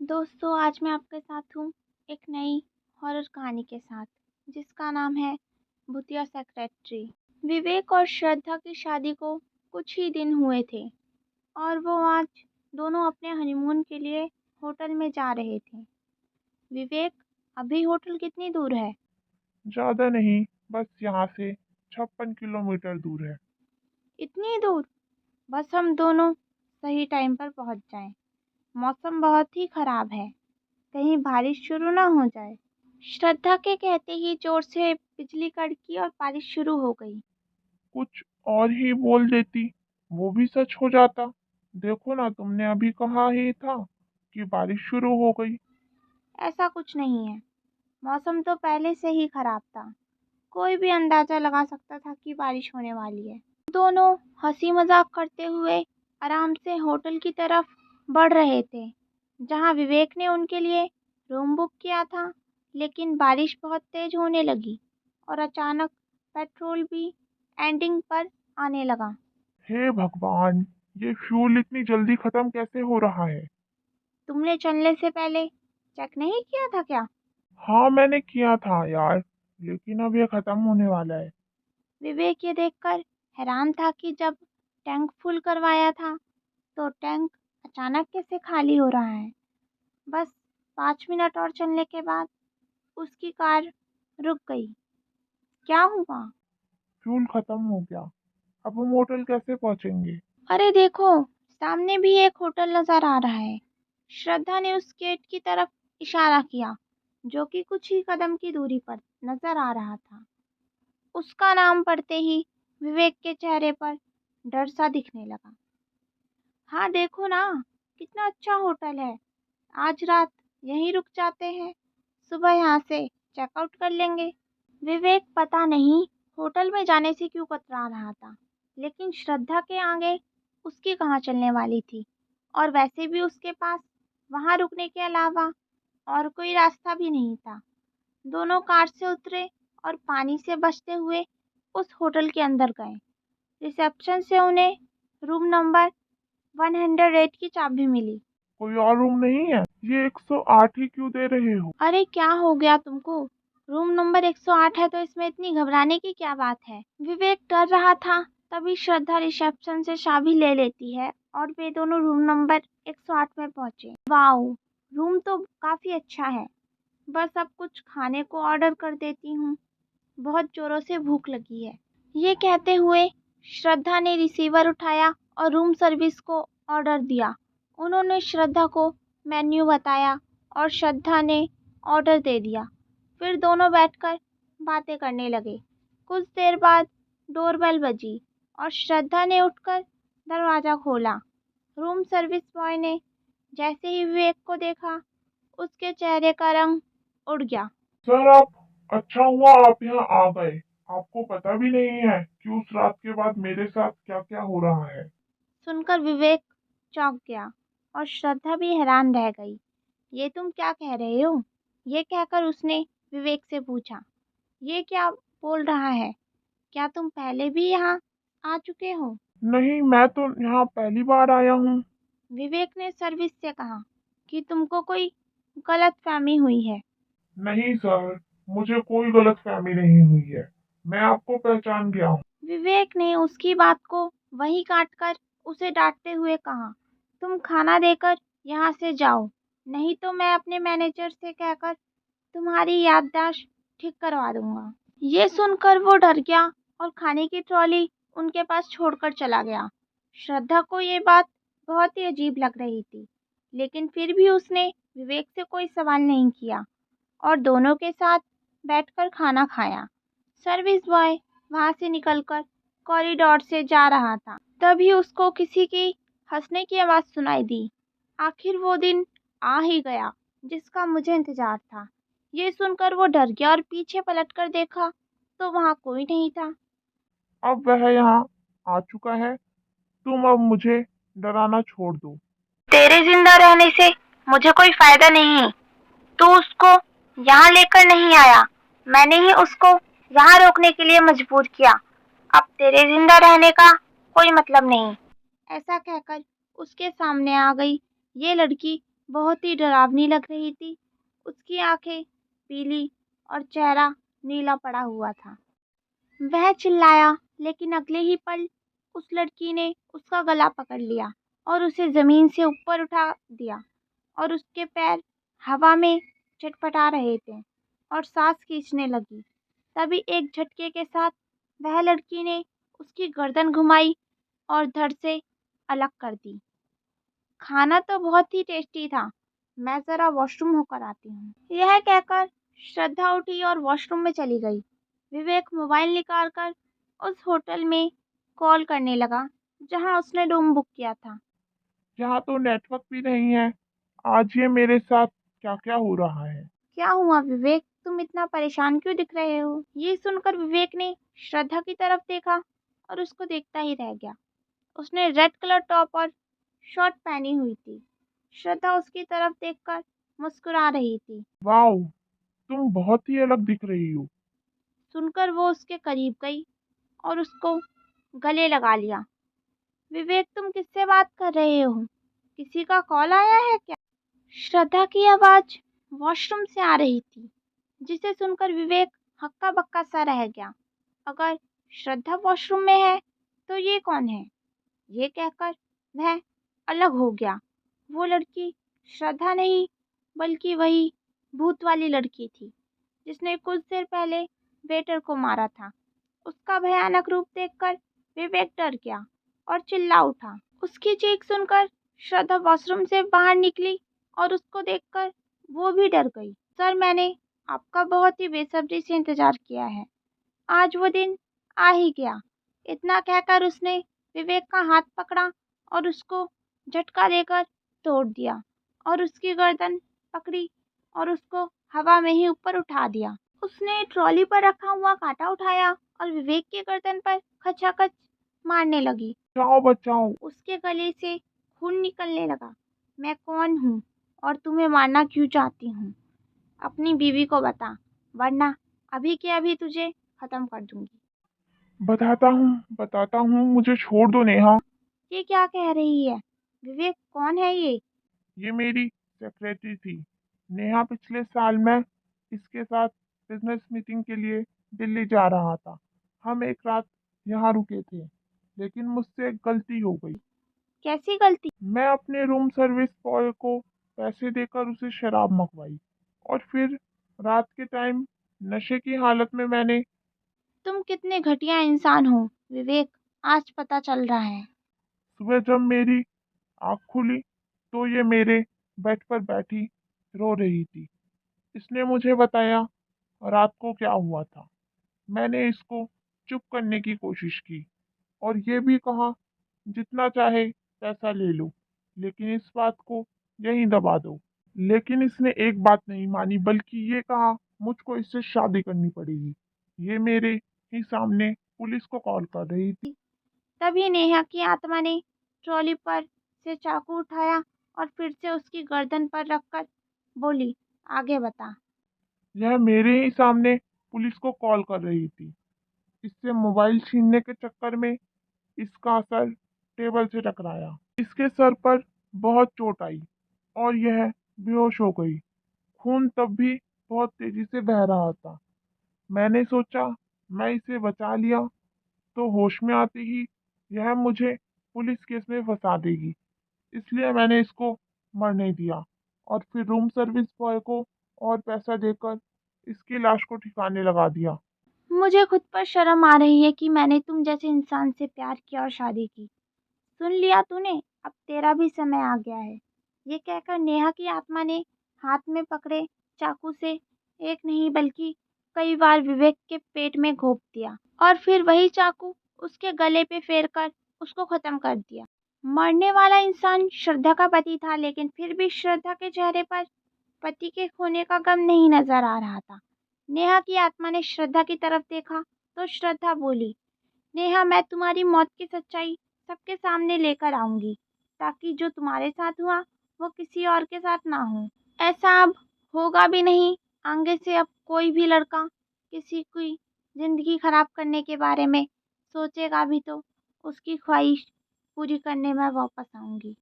दोस्तों, आज मैं आपके साथ हूँ एक नई हॉरर कहानी के साथ, जिसका नाम है भूतिया सेक्रेटरी। विवेक और श्रद्धा की शादी को कुछ ही दिन हुए थे और वो आज दोनों अपने हनीमून के लिए होटल में जा रहे थे। विवेक, अभी होटल कितनी दूर है? ज्यादा नहीं, बस यहाँ से 56 किलोमीटर दूर है। इतनी दूर? बस हम दोनों सही टाइम पर पहुँच जाएं। मौसम बहुत ही खराब है, कहीं बारिश शुरू ना हो जाए। श्रद्धा के कहते ही जोर से बिजली कड़की और बारिश शुरू हो गई। कुछ और ही बोल देती, वो भी सच हो जाता। देखो ना, तुमने अभी कहा ही था कि बारिश शुरू हो गई। ऐसा कुछ नहीं है, मौसम तो पहले से ही खराब था। कोई भी अंदाजा लगा सकता था कि बारिश होने वाली है। दोनों हंसी मजाक करते हुए आराम से होटल की तरफ बढ़ रहे थे, जहां विवेक ने उनके लिए रूम बुक किया था। लेकिन बारिश बहुत तेज होने लगी और अचानक पेट्रोल भी एंडिंग पर आने लगा। हे भगवान, ये फ्यूल इतनी जल्दी खत्म कैसे हो रहा है? तुमने चलने से पहले चेक नहीं किया था क्या? हाँ, मैंने किया था यार, लेकिन अब ये खत्म होने वाला है। विवेक ये देखकर हैरान था कि जब टैंक फुल करवाया था तो टैंक अचानक कैसे खाली हो रहा है। बस 5 मिनट और चलने के बाद उसकी कार रुक गई। क्या हुआ? फ्यूल खत्म हो गया। अब हम होटल कैसे पहुंचेंगे? अरे देखो, सामने भी एक होटल नजर आ रहा है। श्रद्धा ने उस गेट की तरफ इशारा किया, जो कि कुछ ही कदम की दूरी पर नजर आ रहा था। उसका नाम पढ़ते ही विवेक के चेहरे पर डर सा दिखने लगा। हाँ देखो ना, कितना अच्छा होटल है। आज रात यहीं रुक जाते हैं, सुबह यहाँ से चेकआउट कर लेंगे। विवेक पता नहीं होटल में जाने से क्यों कतरा रहा था, लेकिन श्रद्धा के आगे उसकी कहाँ चलने वाली थी। और वैसे भी उसके पास वहाँ रुकने के अलावा और कोई रास्ता भी नहीं था। दोनों कार से उतरे और पानी से बचते हुए उस होटल के अंदर गए। रिसेप्शन से उन्हें रूम नंबर 108 की चाबी मिली। कोई और रूम नहीं है? ये 108 ही क्यों दे रहे हो? अरे क्या हो गया तुमको? रूम नंबर 108 है तो इसमें इतनी घबराने की क्या बात है? विवेक डर रहा था। तभी श्रद्धा रिसेप्शन से चाबी ले लेती है और वे दोनों रूम नंबर 108 में पहुंचे। वाओ, रूम तो काफी अच्छा है। बस अब कुछ खाने को ऑर्डर कर देती हूँ, बहुत जोरों से भूख लगी है। ये कहते हुए श्रद्धा ने रिसीवर उठाया और रूम सर्विस को ऑर्डर दिया। उन्होंने श्रद्धा को मेन्यू बताया और श्रद्धा ने ऑर्डर दे दिया। फिर दोनों बैठकर बातें करने लगे। कुछ देर बाद डोरबेल बजी और श्रद्धा ने उठकर दरवाज़ा खोला। रूम सर्विस बॉय ने जैसे ही विवेक को देखा, उसके चेहरे का रंग उड़ गया। सर, आप अच्छा हुआ आप यहाँ आ गए। आपको पता भी नहीं है कि उस रात के बाद मेरे साथ क्या क्या हो रहा है। सुनकर विवेक चौंक गया और श्रद्धा भी हैरान रह गई। ये तुम क्या कह रहे हो? ये कहकर उसने विवेक से पूछा, ये क्या बोल रहा है? क्या तुम पहले भी यहाँ आ चुके हो? नहीं, मैं तो यहाँ पहली बार आया हूँ। विवेक ने सर्विस से कहा कि तुमको कोई गलत फहमी हुई है। नहीं सर, मुझे कोई गलतफहमी नहीं हुई है। मैं आपको पहचान गया हूँ। विवेक ने उसकी बात को वहीं काटकर उसे डांटते हुए कहा, तुम खाना देकर यहाँ से जाओ, नहीं तो मैं अपने मैनेजर से कहकर तुम्हारी याददाश्त ठीक करवा दूंगा। ये सुनकर वो डर गया और खाने की ट्रॉली उनके पास छोड़कर चला गया। श्रद्धा को ये बात बहुत ही अजीब लग रही थी, लेकिन फिर भी उसने विवेक से कोई सवाल नहीं किया और दोनों के साथ बैठकर खाना खाया। सर्विस बॉय वहां से निकलकर कॉरिडोर से जा रहा था, तभी उसको किसी की हंसने की आवाज़ सुनाई दी। आखिर वो दिन आ ही गया जिसका मुझे इंतजार था। ये सुनकर वो डर गया और पीछे पलटकर देखा तो वहां कोई नहीं था। अब वह यहाँ आ चुका है। तुम अब मुझे डराना छोड़ दो। तेरे जिंदा रहने से मुझे कोई फायदा नहीं। तू उसको यहाँ लेकर नहीं आया, मैंने ही उसको यहाँ रोकने के लिए मजबूर किया। अब तेरे जिंदा रहने का कोई मतलब नहीं। ऐसा कहकर उसके सामने आ गई ये लड़की बहुत ही डरावनी लग रही थी। उसकी आंखें पीली और चेहरा नीला पड़ा हुआ था। वह चिल्लाया, लेकिन अगले ही पल उस लड़की ने उसका गला पकड़ लिया और उसे जमीन से ऊपर उठा दिया और उसके पैर हवा में चटपटा रहे थे और सांस खींचने लगी। तभी एक झटके के साथ वह लड़की ने उसकी गर्दन घुमाई और धड़ से अलग कर दी। खाना तो बहुत ही टेस्टी था, मैं जरा वॉशरूम होकर आती हूँ। यह कहकर श्रद्धा उठी और वॉशरूम में चली गई। विवेक मोबाइल निकाल कर उस होटल में कॉल करने लगा जहाँ उसने रूम बुक किया था। यहाँ तो नेटवर्क भी नहीं है। आज ये मेरे साथ क्या क्या हो रहा है? क्या हुआ विवेक, तुम इतना परेशान क्यों दिख रहे हो? ये सुनकर विवेक ने श्रद्धा की तरफ देखा और उसको देखता ही रह गया। उसने रेड कलर टॉप और शॉर्ट पहनी हुई थी। श्रद्धा उसकी तरफ देखकर मुस्कुरा रही थी। वाह, तुम बहुत ही अलग दिख रही हो। सुनकर वो उसके करीब गई और उसको गले लगा लिया। विवेक, तुम किससे बात कर रहे हो? किसी का कॉल आया है क्या? श्रद्धा की आवाज वॉशरूम से आ रही थी, जिसे सुनकर विवेक हक्का बक्का सा रह गया। अगर श्रद्धा वॉशरूम में है तो ये कौन है? ये कहकर वह अलग हो गया। वो लड़की श्रद्धा नहीं, बल्कि वही भूत वाली लड़की थी जिसने कुछ देर पहले वेटर को मारा था। उसका भयानक रूप देखकर विवेक डर गया और चिल्ला उठा। उसकी चीख सुनकर श्रद्धा वॉशरूम से बाहर निकली और उसको देखकर वो भी डर गई। सर, मैंने आपका बहुत ही बेसब्री से इंतजार किया है। आज वो दिन आ ही गया। इतना कहकर उसने विवेक का हाथ पकड़ा और उसको झटका देकर तोड़ दिया और उसकी गर्दन पकड़ी और उसको हवा में ही ऊपर उठा दिया। उसने ट्रॉली पर रखा हुआ कांटा उठाया और विवेक की गर्दन पर खचाखच मारने लगी। बचाओ बचाओ। उसके गले से खून निकलने लगा। मैं कौन हूँ और तुम्हें मारना क्यों चाहती हूँ? अपनी बीवी को बता, वरना अभी के अभी तुझे खत्म कर दूंगी। बताता हूँ, मुझे छोड़ दो नेहा। ये क्या कह रही है? विवेक, कौन है ये? ये मेरी सेक्रेटरी थी नेहा। पिछले साल मैं इसके साथ बिजनेस मीटिंग के लिए दिल्ली जा रहा था। हम एक रात यहाँ रुके थे, लेकिन मुझसे एक गलती हो गई। कैसी गलती? मैं अपने रूम सर्विस बॉय को पैसे देकर उसे शराब मंगवाई और फिर रात के टाइम नशे की हालत में मैंने। तुम कितने घटिया इंसान हो विवेक, आज पता चल रहा है। सुबह जब मेरी आँख खुली तो ये मेरे बेड पर बैठी रो रही थी। इसने मुझे बताया रात को क्या हुआ था। मैंने इसको चुप करने की कोशिश की और ये भी कहा जितना चाहे पैसा ले लो, लेकिन इस बात को यहीं दबा दो। लेकिन इसने एक बात नहीं मानी, बल्कि ये कहा मुझको इससे शादी करनी पड़ेगी। ये मेरे ही सामने पुलिस को कॉल कर रही थी। तभी नेहा की आत्मा ने ट्रॉली पर से चाकू उठाया और फिर से उसकी गर्दन पर रखकर बोली, आगे बता। यह मेरे ही सामने पुलिस को कॉल कर रही थी। इससे मोबाइल छीनने के चक्कर में इसका सर टेबल से टकराया। इसके सर पर बहुत चोट आई और यह बेहोश हो गई। खून तब भी बहुत तेजी से बह रहा था। मैंने सोचा मैं इसे बचा लिया तो होश में आते ही यह मुझे पुलिस केस में फंसा देगी। इसलिए मैंने इसको मर नहीं दिया और फिर रूम सर्विस बॉय को और पैसा देकर इसकी लाश को ठिकाने लगा दिया। मुझे खुद पर शर्म आ रही है कि मैंने तुम जैसे इंसान से प्यार किया और शादी की। सुन लिया तूने, अब तेरा भी समय आ गया है। ये कहकर नेहा की आत्मा ने हाथ में पकड़े चाकू से एक नहीं बल्कि कई बार विवेक के पेट में घोंप दिया और फिर वही चाकू उसके गले पे फेर कर उसको खत्म कर दिया। मरने वाला इंसान श्रद्धा का पति था, लेकिन फिर भी श्रद्धा के चेहरे पर पति के खोने का गम नहीं नजर आ रहा था। नेहा की आत्मा ने श्रद्धा की तरफ देखा तो श्रद्धा बोली, नेहा, मैं तुम्हारी मौत की सच्चाई सबके सामने लेकर आऊंगी, ताकि जो तुम्हारे साथ हुआ वो किसी और के साथ ना हो। ऐसा अब होगा भी नहीं। आगे से अब कोई भी लड़का किसी की जिंदगी खराब करने के बारे में सोचेगा भी तो उसकी ख्वाहिश पूरी करने मैं वापस आऊंगी।